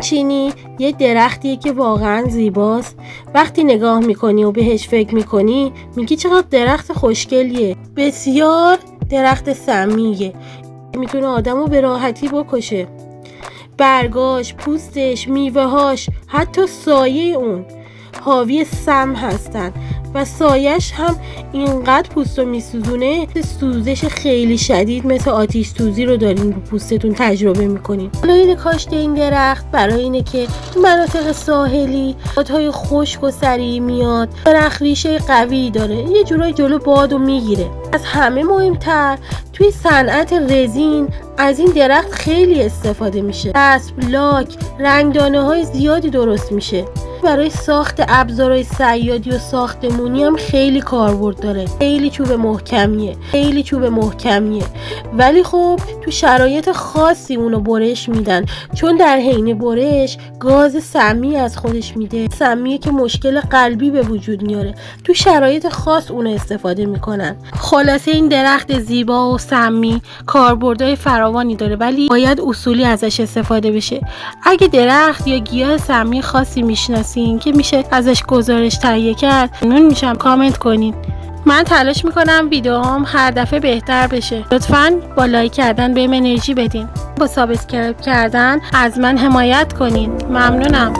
چینی یه درختیه که واقعا زیباست. وقتی نگاه میکنی و بهش فکر میکنی میگی چقدر درخت خوشگلیه. بسیار درخت سمیه، میتونه آدمو به راحتی بکشه. برگاش، پوستش، میوه‌هاش، حتی سایه اون حاوی سم هستن و سایش هم اینقدر پوستو میسوزونه، سوزش خیلی شدید مثل آتش سوزی رو دارین رو پوستتون تجربه میکنین. دلایل کاشت این درخت برای اینه که مناطق ساحلی بادهای خشک و سریع میاد. درخت ریشه قوی داره، یه جورای جلو بادو میگیره. از همه مهمتر توی صنعت رزین از این درخت خیلی استفاده میشه. اسب، لاک، رنگدانه‌های زیادی درست میشه. برای ساخت ابزارهای صیادی و ساختمونی هم خیلی کاربرد داره. خیلی چوب محکمیه، ولی خب تو شرایط خاصی اونو برش میدن، چون در حین برش گاز سمی از خودش میده، سمیه که مشکل قلبی به وجود میاره. تو شرایط خاص اونو استفاده میکنن. خلاصه این درخت زیبا و سمی کاربردهای فراوانی داره، ولی باید اصولی ازش استفاده بشه. اگه درخت یا گیاه سمی خاصی میشناسین که میشه ازش گزارش تهیه کرد، ممنون میشم کامنت کنین. من تلاش میکنم ویدیوهام هر دفعه بهتر بشه. لطفاً با لایک کردن بهم انرژی بدین. با سابسکرایب کردن از من حمایت کنین. ممنونم.